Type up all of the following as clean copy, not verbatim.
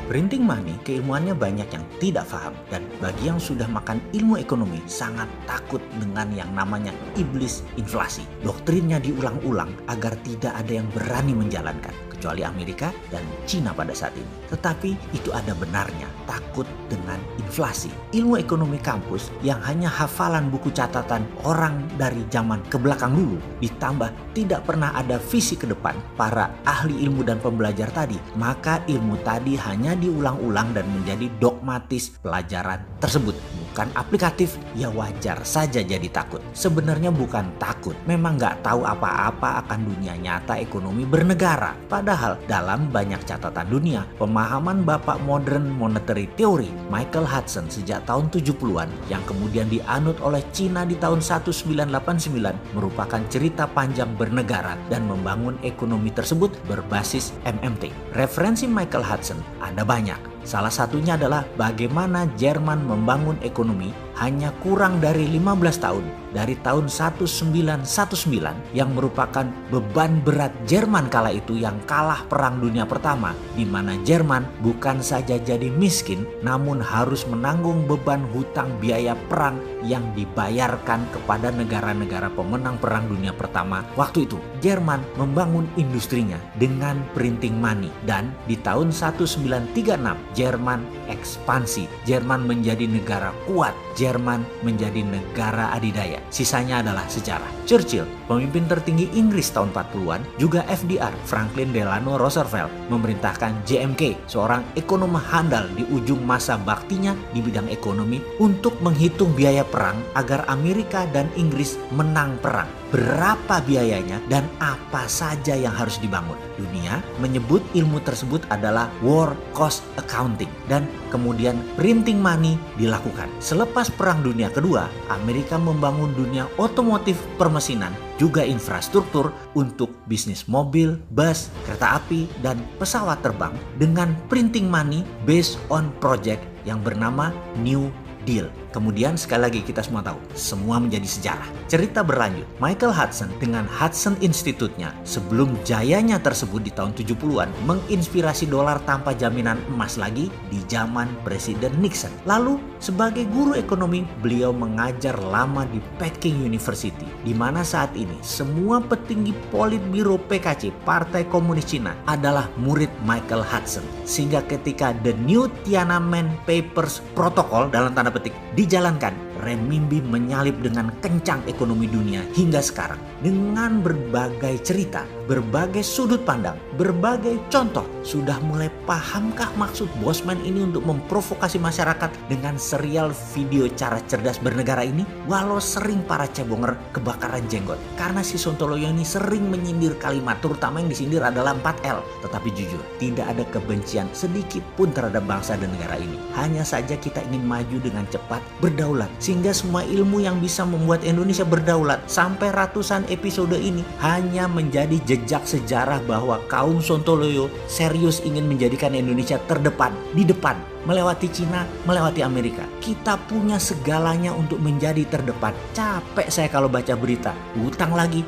Printing money, keilmuannya banyak yang tidak paham, dan bagi yang sudah makan ilmu ekonomi sangat takut dengan yang namanya iblis inflasi. Doktrinnya diulang-ulang agar tidak ada yang berani menjalankan, kecuali Amerika dan Cina pada saat ini. Tetapi itu ada benarnya, takut dengan inflasi. Ilmu ekonomi kampus yang hanya hafalan buku catatan orang dari zaman ke belakang dulu, ditambah tidak pernah ada visi ke depan para ahli ilmu dan pembelajar tadi, maka ilmu tadi hanya diulang-ulang dan menjadi dogmatis pelajaran tersebut, bukan aplikatif. Ya wajar saja jadi takut. Sebenarnya bukan takut, memang nggak tahu apa-apa akan dunia nyata ekonomi bernegara. Padahal dalam banyak catatan dunia, pemahaman bapak modern monetary theory Michael Hudson sejak tahun 70-an yang kemudian dianut oleh Cina di tahun 1989 merupakan cerita panjang bernegara dan membangun ekonomi tersebut berbasis MMT. Referensi Michael Hudson ada banyak. Salah satunya adalah bagaimana Jerman membangun ekonomi hanya kurang dari 15 tahun dari tahun 1919 yang merupakan beban berat Jerman kala itu yang kalah Perang Dunia Pertama, di mana Jerman bukan saja jadi miskin namun harus menanggung beban hutang biaya perang yang dibayarkan kepada negara-negara pemenang Perang Dunia Pertama. Waktu itu Jerman membangun industrinya dengan printing money, dan di tahun 1936 Jerman ekspansi. Jerman menjadi negara kuat. Jerman menjadi negara adidaya. Sisanya adalah sejarah. Churchill, pemimpin tertinggi Inggris tahun 40-an, juga FDR, Franklin Delano Roosevelt, memerintahkan JMK, seorang ekonom handal di ujung masa baktinya di bidang ekonomi, untuk menghitung biaya perang agar Amerika dan Inggris menang perang. Berapa biayanya dan apa saja yang harus dibangun. Dunia menyebut ilmu tersebut adalah war cost accounting, dan kemudian printing money dilakukan. Selepas Perang Dunia Kedua, Amerika membangun dunia otomotif permesinan, juga infrastruktur untuk bisnis mobil, bus, kereta api, dan pesawat terbang dengan printing money based on project yang bernama New Deal. Kemudian sekali lagi kita semua tahu, semua menjadi sejarah. Cerita berlanjut, Michael Hudson dengan Hudson Institute-nya sebelum jayanya tersebut di tahun 70-an menginspirasi dolar tanpa jaminan emas lagi di zaman Presiden Nixon. Lalu sebagai guru ekonomi, beliau mengajar lama di Peking University, di mana saat ini semua petinggi Politbiro PKC, Partai Komunis Cina, adalah murid Michael Hudson. Sehingga ketika The New Tiananmen Papers Protocol dalam tanda petik dijalankan, renminbi menyalip dengan kencang ekonomi dunia hingga sekarang. Dengan berbagai cerita, berbagai sudut pandang, berbagai contoh, sudah mulai pahamkah maksud Bosman ini untuk memprovokasi masyarakat dengan serial video cara cerdas bernegara ini? Walau sering para cebonger kebakaran jenggot, karena si Sontoloyo ini sering menyindir kalimat, terutama yang disindir adalah 4L. Tetapi jujur, tidak ada kebencian sedikit pun terhadap bangsa dan negara ini. Hanya saja kita ingin maju dengan cepat, berdaulat, sehingga semua ilmu yang bisa membuat Indonesia berdaulat sampai ratusan episode ini hanya menjadi jejak sejarah bahwa kaum Sontoloyo serius ingin menjadikan Indonesia terdepan, di depan, melewati Cina, melewati Amerika. Kita punya segalanya untuk menjadi terdepan. Capek saya kalau baca berita, hutang lagi,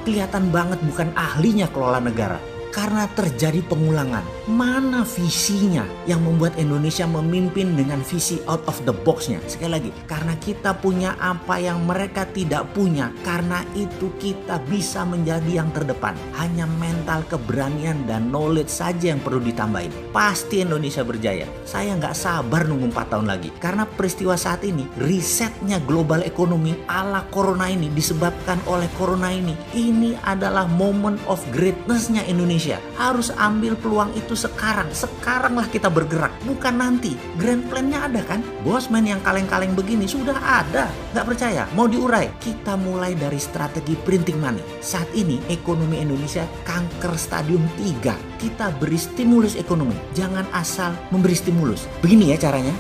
kelihatan banget bukan ahlinya kelola negara. Karena terjadi pengulangan. Mana visinya yang membuat Indonesia memimpin dengan visi out of the box-nya? Sekali lagi, karena kita punya apa yang mereka tidak punya. Karena itu kita bisa menjadi yang terdepan. Hanya mental keberanian dan knowledge saja yang perlu ditambahin. Pasti Indonesia berjaya. Saya nggak sabar nunggu 4 tahun lagi. Karena peristiwa saat ini, risetnya global ekonomi ala corona ini disebabkan oleh corona ini. Ini adalah moment of greatness-nya Indonesia. Harus ambil peluang itu sekarang. Sekaranglah kita bergerak, bukan nanti. Grand plan-nya ada kan? Bosman yang kaleng-kaleng begini sudah ada. Gak percaya? Mau diurai? Kita mulai dari strategi printing money. Saat ini ekonomi Indonesia kanker stadium 3. Kita beri stimulus ekonomi. Jangan asal memberi stimulus. Begini ya caranya.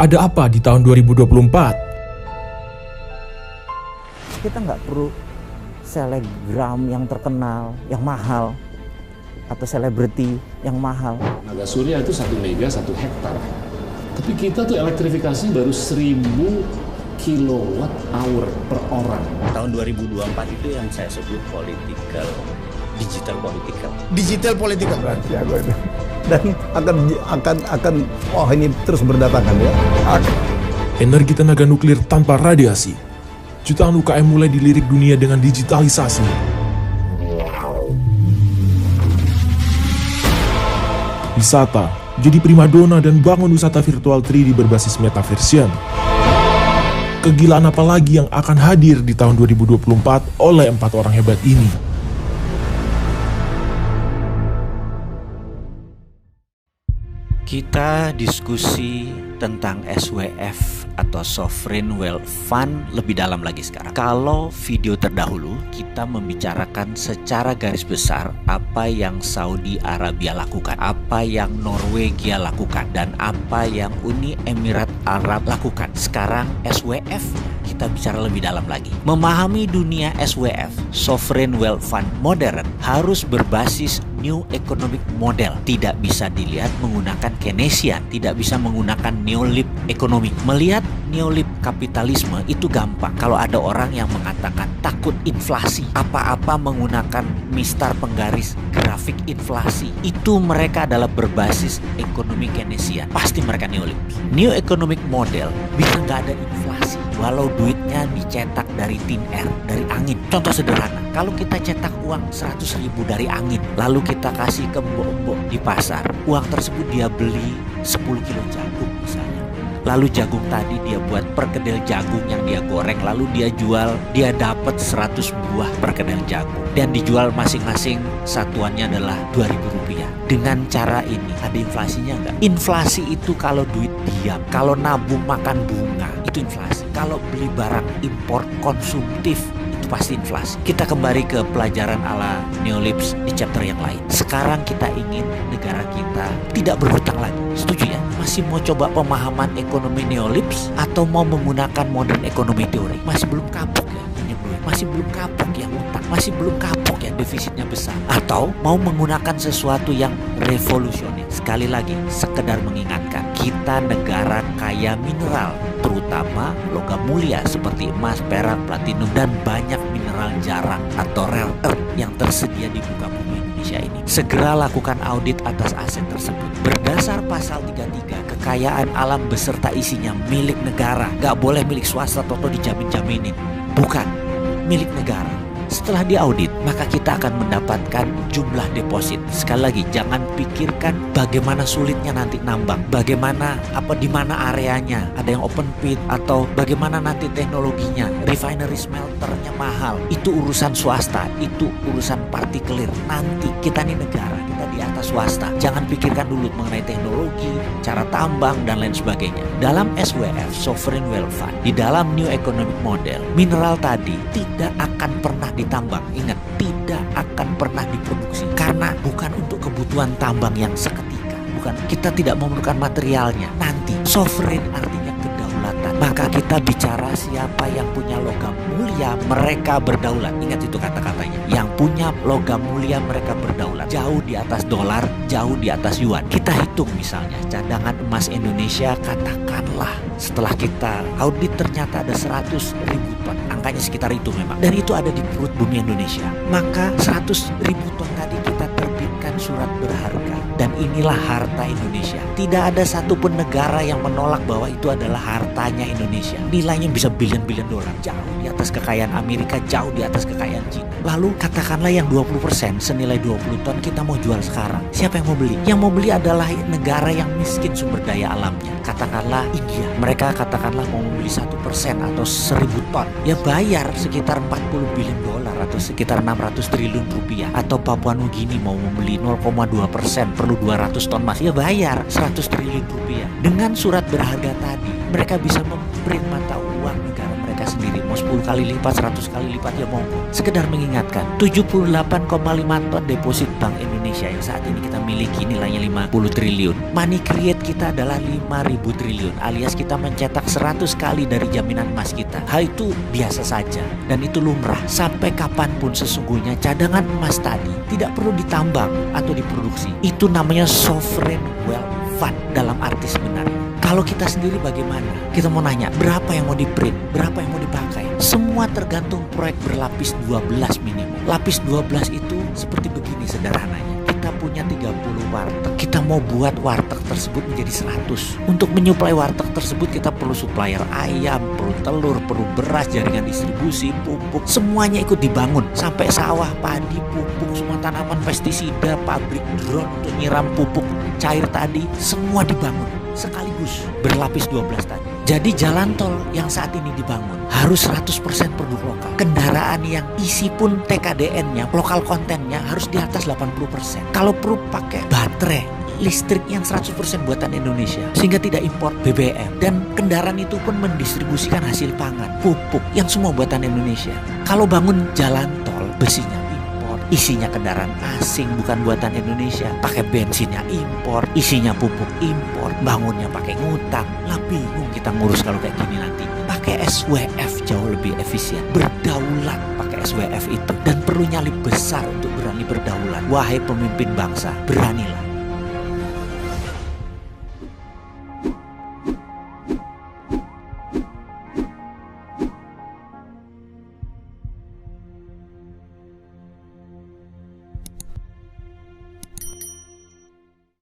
Ada apa di tahun 2024? Kita nggak perlu selebgram yang terkenal, yang mahal, atau selebriti yang mahal. Naga surya itu 1 mega 1 hektar. Tapi kita tuh elektrifikasi baru 1000 kilowatt hour per orang. Tahun 2024 itu yang saya sebut political digital political. Digital political. Rahasia gue itu. Dan akan ini terus berdatangan ya. Energi tenaga nuklir tanpa radiasi. Jutaan UKM mulai dilirik dunia dengan digitalisasi. Wisata jadi primadona dan bangun wisata virtual 3D berbasis metaversion. Kegilaan apa lagi yang akan hadir di tahun 2024 oleh 4 orang hebat ini? Kita diskusi tentang SWF atau Sovereign Wealth Fund lebih dalam lagi sekarang. Kalau video terdahulu kita membicarakan secara garis besar apa yang Saudi Arabia lakukan, apa yang Norwegia lakukan, dan apa yang Uni Emirat Arab lakukan. Sekarang SWF kita bicara lebih dalam lagi. Memahami dunia SWF, Sovereign Wealth Fund modern, harus berbasis New Economic Model. Tidak bisa dilihat menggunakan Keynesian, tidak bisa menggunakan Neolib ekonomi. Melihat Neolib kapitalisme itu gampang. Kalau ada orang yang mengatakan takut inflasi, apa-apa menggunakan mistar penggaris grafik inflasi, itu mereka adalah berbasis ekonomi Keynesian. Pasti mereka Neolib. New Economic Model bisa nggak ada inflasi walau duitnya dicetak dari tin air, dari angin. Contoh sederhana, kalau kita cetak uang 100.000 dari angin, lalu kita kasih ke mbok-mbok di pasar, uang tersebut dia beli 10 kilo jagung misalnya. Lalu jagung tadi dia buat perkedel jagung yang dia goreng, lalu dia jual, dia dapat 100 buah perkedel jagung dan dijual masing-masing satuannya adalah Rp2.000. Dengan cara ini ada inflasinya enggak? Inflasi itu kalau duit diam, kalau nabung makan bunga, itu inflasi. Kalau beli barang impor konsumtif, itu pasti inflasi. Kita kembali ke pelajaran ala Neolibs di chapter yang lain. Sekarang kita ingin negara kita tidak berhutang lagi. Setuju ya? Masih mau coba pemahaman ekonomi Neolibs atau mau menggunakan modern ekonomi teori? Masih belum kapok ya? Masih belum kapok yang utang, masih belum kapok yang defisitnya besar, atau mau menggunakan sesuatu yang revolusioner. Sekali lagi, sekedar mengingatkan, kita negara kaya mineral, terutama logam mulia seperti emas, perak, platinum, dan banyak mineral jarang atau rare earth yang tersedia di muka bumi Indonesia ini. Segera lakukan audit atas aset tersebut. Berdasar pasal 33, kekayaan alam beserta isinya milik negara, gak boleh milik swasta atau dijamin-jaminin. Bukan milik negara. Setelah diaudit, maka kita akan mendapatkan jumlah deposit. Sekali lagi, jangan pikirkan bagaimana sulitnya nanti nambang, bagaimana di mana areanya, ada yang open pit atau bagaimana nanti teknologinya, refinery smelternya mahal. Itu urusan swasta, itu urusan partikelir. Nanti kita nih negara, kita di atas swasta. Jangan pikirkan dulu mengenai teknologi, cara tambang dan lain sebagainya. Dalam SWF, Sovereign Wealth Fund, di dalam New Economic Model, mineral tadi tidak akan pernah ditambang. Ingat, tidak akan pernah diproduksi karena bukan untuk kebutuhan tambang yang seketika. Bukan, kita tidak memerlukan materialnya. Nanti sovereign artinya kedaulatan. Maka kita bicara siapa yang punya logam mulia, mereka berdaulat. Ingat itu kata-katanya. Yang punya logam mulia mereka berdaulat. Jauh di atas dolar, jauh di atas yuan. Kita hitung misalnya cadangan emas Indonesia, katakanlah setelah kita audit ternyata ada 100.000 ton. Angkanya sekitar itu memang. Dan itu ada di perut bumi Indonesia. Maka 100.000 ton tadi kita terbitkan surat berharga. Dan inilah harta Indonesia. Tidak ada satupun negara yang menolak bahwa itu adalah hartanya Indonesia. Nilainya bisa bilion-bilion dolar. Jauh di atas kekayaan Amerika, jauh di atas kekayaan Cina. Lalu katakanlah yang 20% senilai 20 ton kita mau jual sekarang. Siapa yang mau beli? Yang mau beli adalah negara yang miskin sumber daya alamnya. Katakanlah India. Mereka katakanlah mau membeli 1% atau 1.000 ton. Ya bayar sekitar 40 bilion dolar atau sekitar 600 triliun rupiah. Atau Papua Nugini mau membeli 0,2%, perlu 200 ton emas. Ya bayar 100 triliun rupiah. Dengan surat berharga tadi, mereka bisa memprint mata uang negara mereka sendiri. Mau 10 kali lipat, 100 kali lipat, ya monggo. Sekedar mengingatkan, 78,5 ton deposit Bank Indonesia yang saat ini kita miliki nilainya 50 triliun. Money create kita adalah 5.000 triliun, alias kita mencetak 100 kali dari jaminan emas kita. Hal itu biasa saja dan itu lumrah. Sampai kapanpun sesungguhnya cadangan emas tadi tidak perlu ditambang atau diproduksi. Itu namanya sovereign wealth fund dalam arti sebenarnya. Kalau kita sendiri bagaimana? Kita mau nanya, berapa yang mau di-print? Berapa yang mau dipakai? Semua tergantung proyek berlapis 12 minimum. Lapis 12 itu seperti begini sederhananya. Kita punya 30 warteg. Kita mau buat warteg tersebut menjadi 100. Untuk menyuplai warteg tersebut kita perlu supplier ayam, perlu telur, perlu beras, jaringan distribusi, pupuk. Semuanya ikut dibangun. Sampai sawah, padi, pupuk, semua tanaman pestisida, pabrik drone untuk nyiram pupuk cair tadi, semua dibangun sekaligus berlapis 12 tadi. Jadi jalan tol yang saat ini dibangun harus 100% produk lokal. Kendaraan yang isi pun TKDN-nya, lokal kontennya harus di atas 80%. Kalau perlu pakai baterai listrik yang 100% buatan Indonesia, sehingga tidak impor BBM. Dan kendaraan itu pun mendistribusikan hasil pangan, pupuk yang semua buatan Indonesia. Kalau bangun jalan tol, besinya impor, isinya kendaraan asing bukan buatan Indonesia, pakai bensinnya impor, isinya pupuk impor, bangunnya pakai ngutang. Lah bingung kita ngurus kalau kayak gini nanti. Pakai SWF jauh lebih efisien. Berdaulat pakai SWF itu. Dan perlu nyali besar untuk berani berdaulat. Wahai pemimpin bangsa, beranilah.